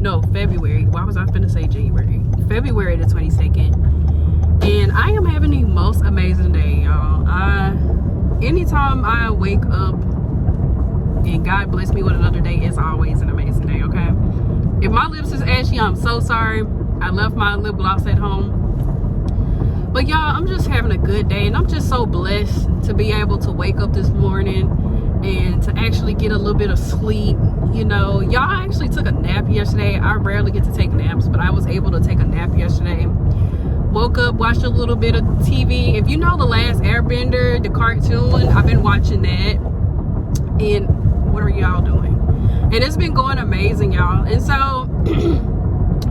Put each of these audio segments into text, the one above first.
No, February. Why was I finna say January? February the 22nd. And I am having the most amazing day, y'all. Anytime I wake up and God bless me with another day, it's always an amazing day, okay? If my lips is ashy, I'm so sorry. I left my lip gloss at home. But y'all, I'm just having a good day, and I'm just so blessed to be able to wake up this morning and to actually get a little bit of sleep. You know, y'all, I actually took a nap yesterday. I rarely get to take naps, but I was able to take a nap yesterday. Woke up, watched a little bit of TV. If you know The Last Airbender, the cartoon, I've been watching that. And what are y'all doing? And it's been going amazing, y'all. And so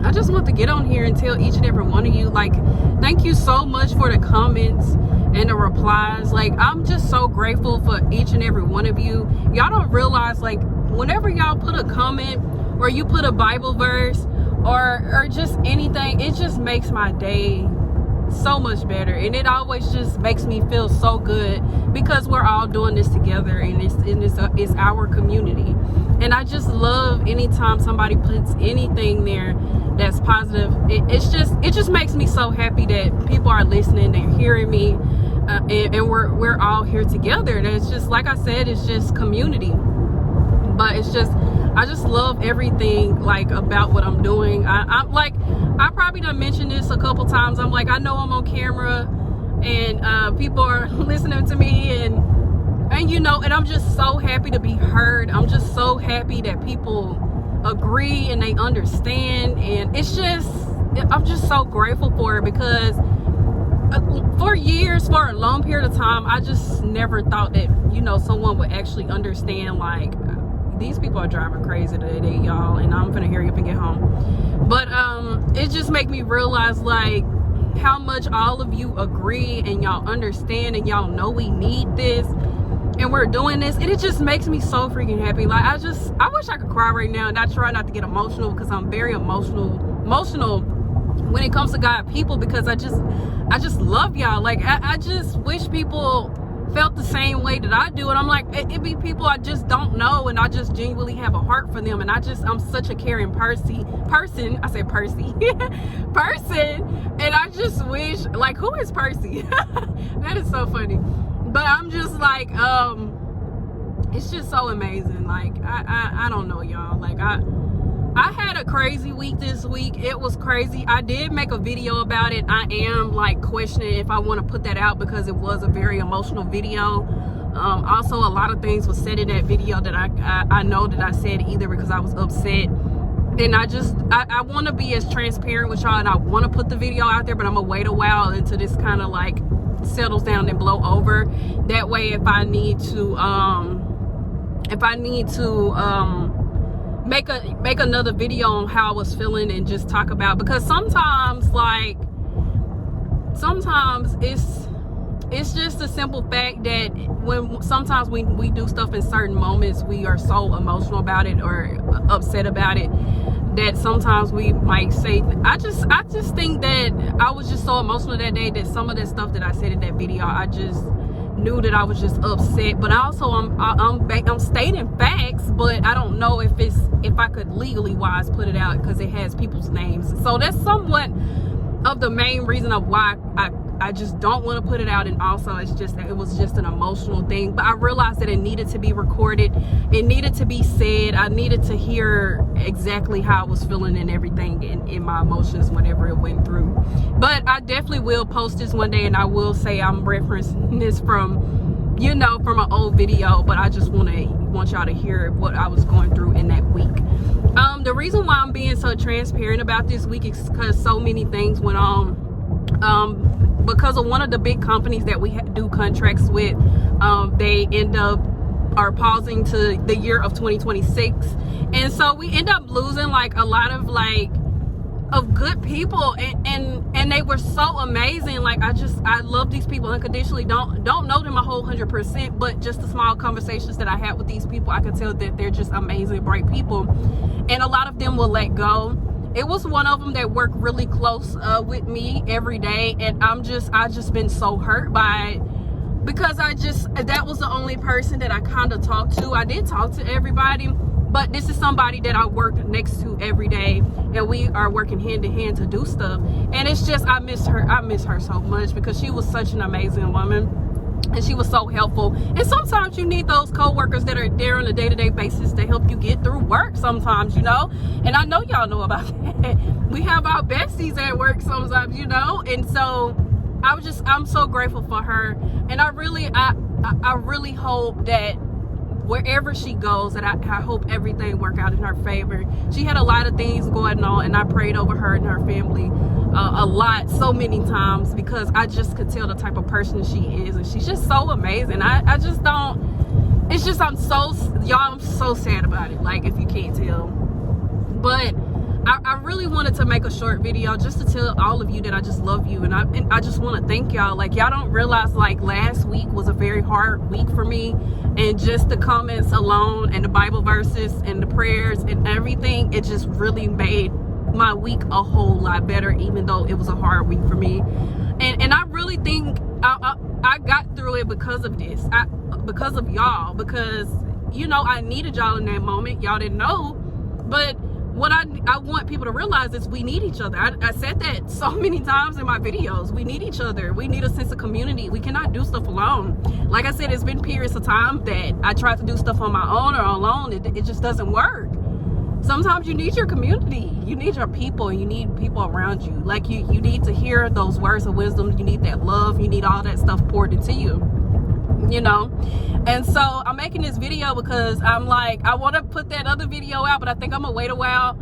I just want to get on here and tell each and every one of you, like, thank you so much for the comments and the replies. Like, I'm just so grateful for each and every one of you. Y'all don't realize, like, whenever y'all put a comment or you put a Bible verse or just anything, it just makes my day so much better, and it always just makes me feel so good because we're all doing this together, and it's our community. And I just love anytime somebody puts anything there that's positive. It just makes me so happy that people are listening, they're hearing me, and we're all here together. And it's just, like I said, it's just community. But it's just, I just love everything, like, about what I'm doing. I'm like, I probably done mentioned this a couple times. I'm like, I know I'm on camera and people are listening to me, and you know, and I'm just so happy to be heard. I'm just so happy that people agree and they understand, and it's just, I'm just so grateful for it, because for years, for a long period of time, I just never thought that, you know, someone would actually understand, like, these people are driving crazy today, y'all, and I'm gonna hurry up and get home. But it just make me realize, like, how much all of you agree and y'all understand, and y'all know we need this, and we're doing this, and it just makes me so freaking happy. Like, I wish I could cry right now, and I try not to get emotional because I'm very emotional when it comes to God people, because I just love y'all. Like, I just wish people felt the same way that I do. And I'm like, it be people I just don't know, and I just genuinely have a heart for them, and I'm such a caring person, and I just wish, like, who is Percy? That is so funny. But I'm just like, it's just so amazing. Like, I don't know, y'all. Like, I had a crazy week this week. It was crazy. I did make a video about it. I am, like, questioning if I want to put that out because it was a very emotional video. Also, a lot of things were said in that video that I know that I said either because I was upset. And I want to be as transparent with y'all, and I want to put the video out there, but I'm going to wait a while until this kind of, like, settles down and blow over. That way, if I need to make another video on how I was feeling and just talk about, because sometimes it's just a simple fact that sometimes we do stuff in certain moments, we are so emotional about it or upset about it that sometimes we might say, I just think that I was just so emotional that day that some of that stuff that I said in that video, I just knew that I was just upset. But also I'm stating facts, but I don't know if I could legally wise put it out because it has people's names. So that's somewhat of the main reason of why I just don't want to put it out. And also it was just an emotional thing, but I realized that it needed to be recorded, it needed to be said. I needed to hear exactly how I was feeling and everything in my emotions whenever it went through. But I definitely will post this one day, and I will say I'm referencing this from, you know, from an old video, but I just want y'all to hear what I was going through in that week. The reason why I'm being so transparent about this week is because so many things went on. Because of one of the big companies that we do contracts with, they are pausing to the year of 2026, and so we end up losing, like, a lot of, like, of good people, and they were so amazing. Like, I love these people unconditionally. Don't know them a whole 100%, but just the small conversations that I had with these people, I could tell that they're just amazing, bright people, and a lot of them will let go. It was one of them that worked really close with me every day, and I just been so hurt by it, because that was the only person that I kind of talked to. I did talk to everybody, but this is somebody that I work next to every day, and we are working hand in hand to do stuff. And it's just, I miss her so much, because she was such an amazing woman, and she was so helpful. And sometimes you need those co-workers that are there on a day-to-day basis to help you get through work sometimes, you know. And I know y'all know about that. We have our besties at work sometimes, you know. And so I'm so grateful for her. And I really hope that wherever she goes, that I hope everything work out in her favor. She had a lot of things going on, and I prayed over her and her family a lot, so many times, because I just could tell the type of person she is, and she's just so amazing. I just don't, it's just, I'm so sad about it, like, if you can't tell. But I really wanted to make a short video just to tell all of you that I just love you, and I just want to thank y'all. Like, y'all don't realize, like, last week was a very hard week for me, and just the comments alone, and the Bible verses, and the prayers, and everything, it just really made my week a whole lot better, even though it was a hard week for me. And I really think I got through it because of this, because of y'all, because, you know, I needed y'all in that moment. Y'all didn't know, but what I want people to realize is we need each other. I said that so many times in my videos. We need each other. We need a sense of community. We cannot do stuff alone. Like I said, it's been periods of time that I tried to do stuff on my own or alone. It just doesn't work. Sometimes you need your community. You need your people. You need people around you. Like, you need to hear those words of wisdom. You need that love. You need all that stuff poured into you, you know. And so I'm making this video because I'm like, I want to put that other video out, but I think I'm gonna wait a while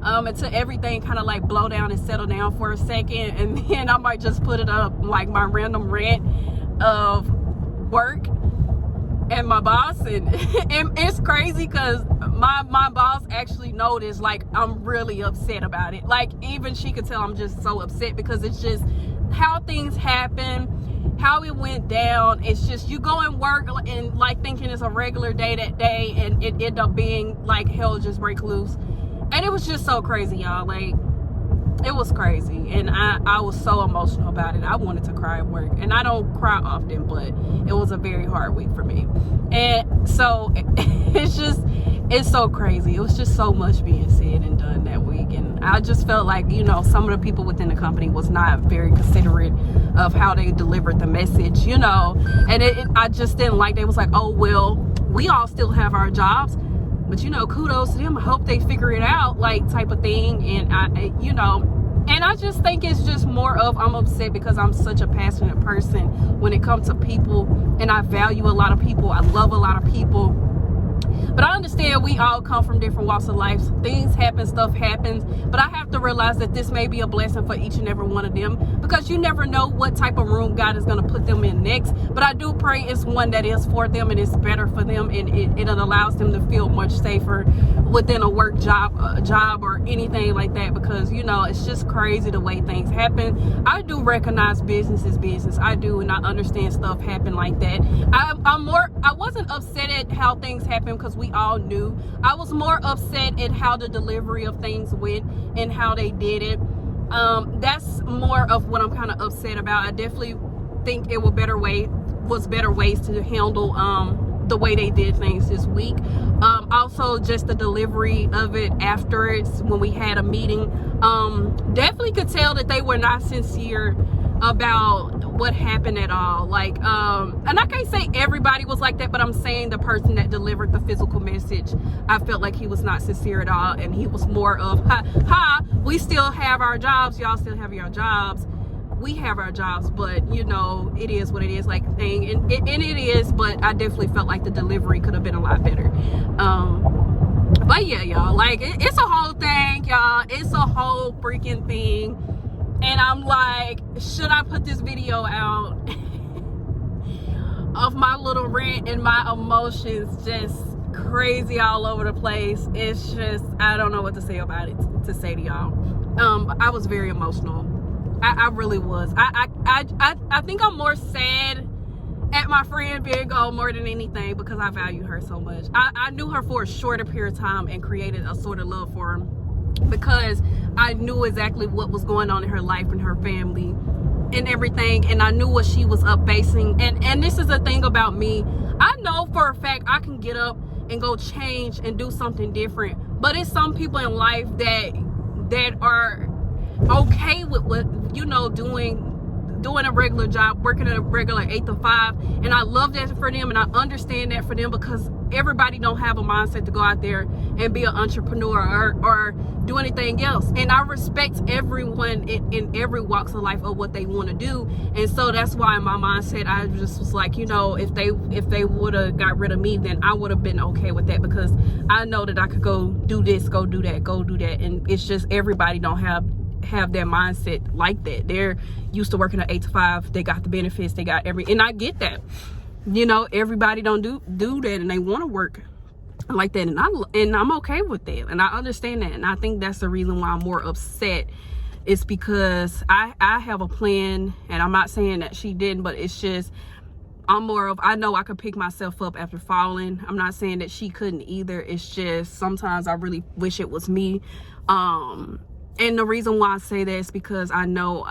until everything kind of like blow down and settle down for a second, and then I might just put it up, like my random rant of work and my boss. And it's crazy because my boss actually noticed, like, I'm really upset about it. Like, even she could tell I'm just so upset, because it's just how things happen, how it went down. It's just, you go and work and like thinking it's a regular day that day, and it ended up being like hell just break loose. And it was just so crazy, y'all. Like, it was crazy, and I was so emotional about it. I wanted to cry at work, and I don't cry often, but it was a very hard week for me. And so it's so crazy. It was just so much being said and done that week, and I just felt like, you know, some of the people within the company was not very considerate of how they delivered the message, you know. And I just didn't like, they was like, oh, well, we all still have our jobs, but, you know, kudos to them. I hope they figure it out, like, type of thing. And you know, and I just think it's just more of, I'm upset because I'm such a passionate person when it comes to people, and I value a lot of people. I love a lot of people. But I understand we all come from different walks of life. Things happen, stuff happens. But I have to realize that this may be a blessing for each and every one of them, because you never know what type of room God is going to put them in next. But I do pray it's one that is for them and it's better for them, and it allows them to feel much safer within a work job or anything like that, because, you know, it's just crazy the way things happen. I do recognize business is business. I do, and I understand stuff happen like that. I wasn't upset at how things happen, because we all knew. I was more upset at how the delivery of things went and how they did it. That's more of what I'm kind of upset about. I definitely think it was better ways to handle the way they did things this week. Also, just the delivery of it afterwards when we had a meeting, definitely could tell that they were not sincere about what happened at all. Like, and I can't say everybody was like that, but I'm saying the person that delivered the physical message, I felt like he was not sincere at all, and he was more of, we still have our jobs, y'all still have your jobs, we have our jobs, but, you know, it is what it is, like, thing. And it is, but I definitely felt like the delivery could have been a lot better. But yeah, y'all, like, it's a whole thing, y'all. It's a whole freaking thing. And I'm like, should I put this video out of my little rant and my emotions just crazy all over the place? It's just, I don't know what to say about it, to say to y'all. I was very emotional. I really was. I think I'm more sad at my friend being gone more than anything, because I value her so much. I knew her for a shorter period of time and created a sort of love for her, because I knew exactly what was going on in her life and her family and everything, and I knew what she was up facing. And this is the thing about me. I know for a fact I can get up and go change and do something different. But it's some people in life that are okay with what, you know, doing a regular job, working at a regular 8 to 5, and I love that for them, and I understand that for them, because everybody don't have a mindset to go out there and be an entrepreneur or do anything else. And I respect everyone in every walks of life of what they want to do. And so that's why in my mindset I just was like, you know, if they would have got rid of me, then I would have been okay with that, because I know that I could go do this, go do that, and it's just everybody don't have that mindset like that. They're used to working at 8 to 5. They got the benefits, they got and I get that. You know, everybody don't do that, and they want to work like that, and I'm okay with that, and I understand that. And I think that's the reason why I'm more upset. It's because I have a plan, and I'm not saying that she didn't, but it's just I'm more of, I know I could pick myself up after falling. I'm not saying that she couldn't either. It's just sometimes I really wish it was me. And the reason why I say that is because I know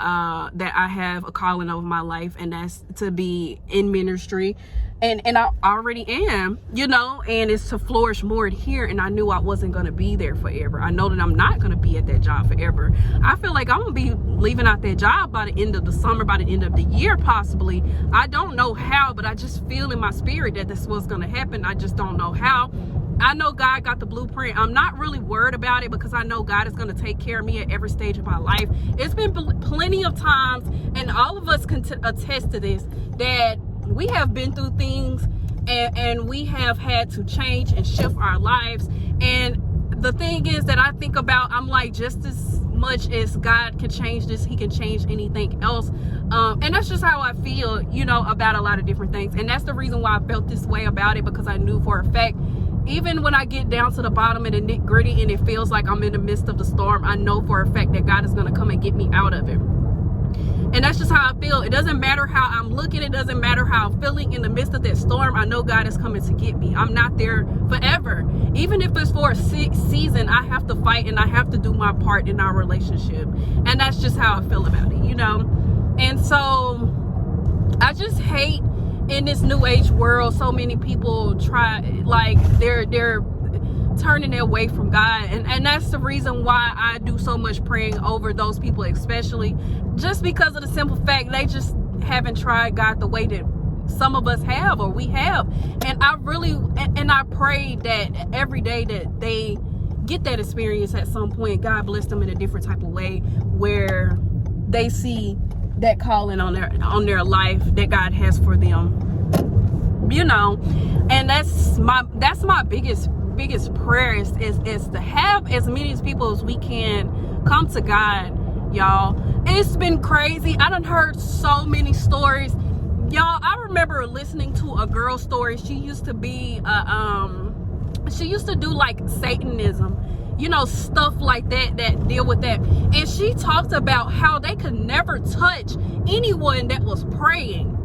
that I have a calling over my life, and that's to be in ministry. And I already am, you know, and it's to flourish more in here. And I knew I wasn't going to be there forever. I know that I'm not going to be at that job forever. I feel like I'm going to be leaving out that job by the end of the summer, by the end of the year, possibly. I don't know how, but I just feel in my spirit that that's what's going to happen. I just don't know how. I know God got the blueprint. I'm not really worried about it, because I know God is going to take care of me at every stage of my life. It's been plenty of times, and all of us can attest to this, that we have been through things and we have had to change and shift our lives. And the thing is that I think about, I'm like, just as much as God can change this, he can change anything else. And that's just how I feel, you know, about a lot of different things. And that's the reason why I felt this way about it, because I knew for a fact, even when I get down to the bottom and the nitty gritty and it feels like I'm in the midst of the storm, I know for a fact that God is going to come and get me out of it. And that's just how I feel. It doesn't matter how I'm looking. It doesn't matter how I'm feeling in the midst of that storm. I know God is coming to get me. I'm not there forever. Even if it's for a season, I have to fight and I have to do my part in our relationship. And that's just how I feel about it, you know? And so I just hate, in this new age world, so many people try, like, they're turning their way from God, and that's the reason why I do so much praying over those people, especially just because of the simple fact they just haven't tried God the way that some of us have, or we have. And I really, and I pray that every day that they get that experience at some point, God bless them in a different type of way, where they see that calling on their life that God has for them, you know. And that's my biggest prayer is to have as many people as we can come to God, y'all. It's been crazy. I done heard so many stories, y'all. I remember listening to a girl story. She used to be she used to do like Satanism, you know, stuff like that deal with that. And she talked about how they could never touch anyone that was praying.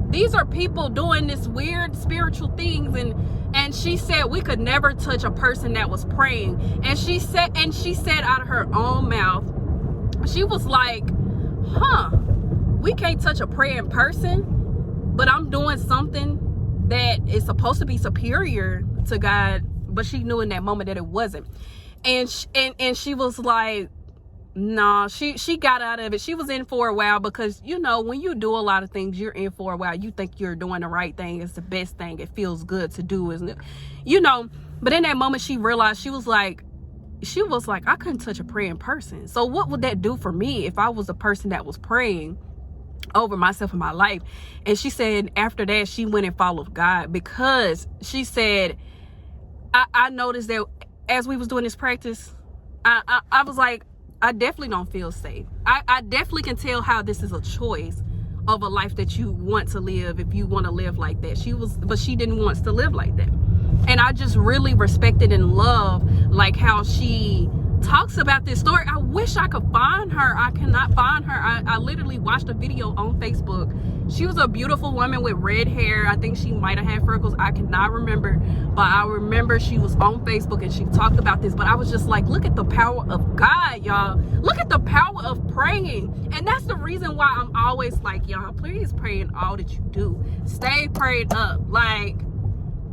These are people doing this weird spiritual things, and she said we could never touch a person that was praying. And she said out of her own mouth, she was like, we can't touch a praying person, but I'm doing something that is supposed to be superior to God. But she knew in that moment that it wasn't. And she was like, no, she got out of it. She was in for a while, because, you know, when you do a lot of things, you're in for a while. You think you're doing the right thing. It's the best thing. It feels good to do, isn't it? You know, but in that moment, she realized, she was like, I couldn't touch a praying person. So what would that do for me if I was a person that was praying over myself and my life? And she said after that, she went and followed God, because she said, I noticed that as we was doing this practice, I was like, I definitely don't feel safe. I definitely can tell how this is a choice of a life that you want to live, if you want to live like that. But she didn't want to live like that. And I just really respected and love like how she talks about this story. I wish I could find her. I cannot find her. I literally watched a video on Facebook. She was a beautiful woman with red hair. I think she might have had freckles. I cannot remember. But I remember she was on Facebook and she talked about this. But I was just like, look at the power of God, y'all. Look at the power of praying. And that's the reason why I'm always like, y'all, please pray in all that you do. Stay prayed up. Like,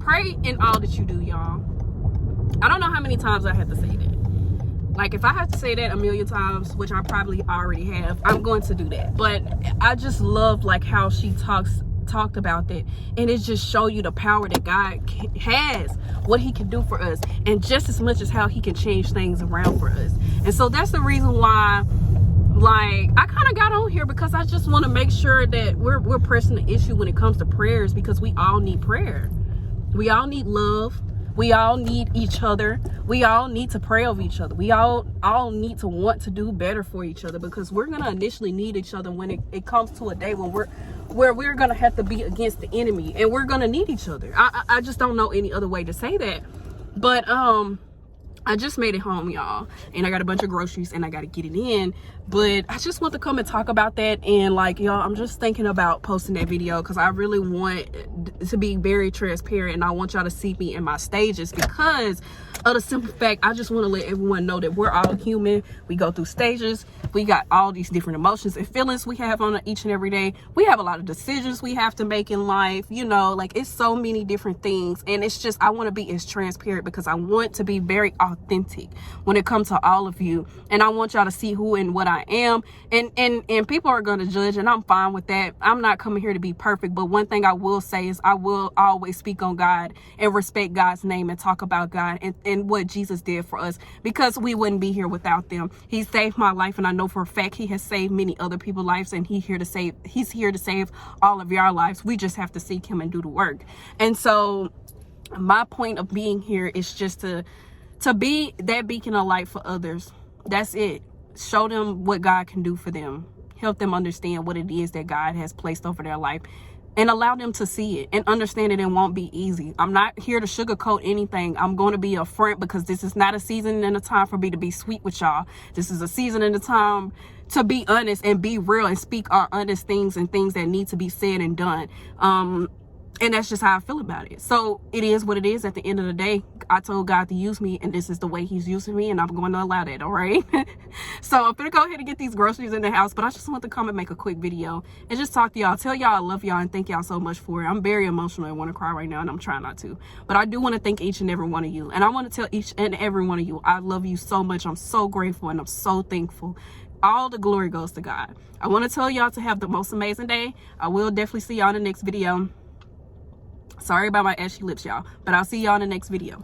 Pray in all that you do, y'all. I don't know how many times I have to say that. Like, if I have to say that a million times, which I probably already have, I'm going to do that. But I just love like how she talked about that, and it just show you the power that God has, what he can do for us, and just as much as how he can change things around for us. And so that's the reason why, like, I kind of got on here, because I just want to make sure that we're pressing the issue when it comes to prayers, because we all need prayer. We all need love. We all need each other. We all need to pray over each other. We all need to want to do better for each other, because we're going to initially need each other when it comes to a day when we're going to have to be against the enemy, and we're going to need each other. I just don't know any other way to say that. But I just made it home, y'all, and I got a bunch of groceries and I got to get it in. But I just want to come and talk about that. And like, y'all, I'm just thinking about posting that video, because I really want to be very transparent, and I want y'all to see me in my stages, because of the simple fact, I just want to let everyone know that we're all human. We go through stages. We got all these different emotions and feelings we have on each and every day. We have a lot of decisions we have to make in life, you know, like, it's so many different things. And it's just, I want to be as transparent, because I want to be very authentic when it comes to all of you, and I want y'all to see who and what I am. And people are going to judge, and I'm fine with that. I'm not coming here to be perfect, but one thing I will say is I will always speak on God and respect God's name and talk about God and what Jesus did for us, because we wouldn't be here without them. He saved my life, and I know for a fact he has saved many other people's lives, and he's here to save all of your lives. We just have to seek him and do the work. And so my point of being here is just to be that beacon of light for others. That's it. Show them what God can do for them. Help them understand what it is that God has placed over their life, and allow them to see it and understand it. It won't be easy. I'm not here to sugarcoat anything. I'm going to be upfront, because this is not a season and a time for me to be sweet with y'all. This is a season and a time to be honest and be real and speak our honest things and things that need to be said and done. And that's just how I feel about it. So it is what it is. At the end of the day, I told God to use me, and this is the way he's using me, and I'm going to allow that. All right. So I'm gonna go ahead and get these groceries in the house, but I just want to come and make a quick video and just talk to y'all, tell y'all I love y'all, and thank y'all so much for it. I'm very emotional and want to cry right now, and I'm trying not to, but I do want to thank each and every one of you, and I want to tell each and every one of you I love you so much. I'm so grateful, and I'm so thankful. All the glory goes to God. I want to tell y'all to have the most amazing day. I will definitely see y'all in the next video. Sorry about my ashy lips, y'all, but I'll see y'all in the next video.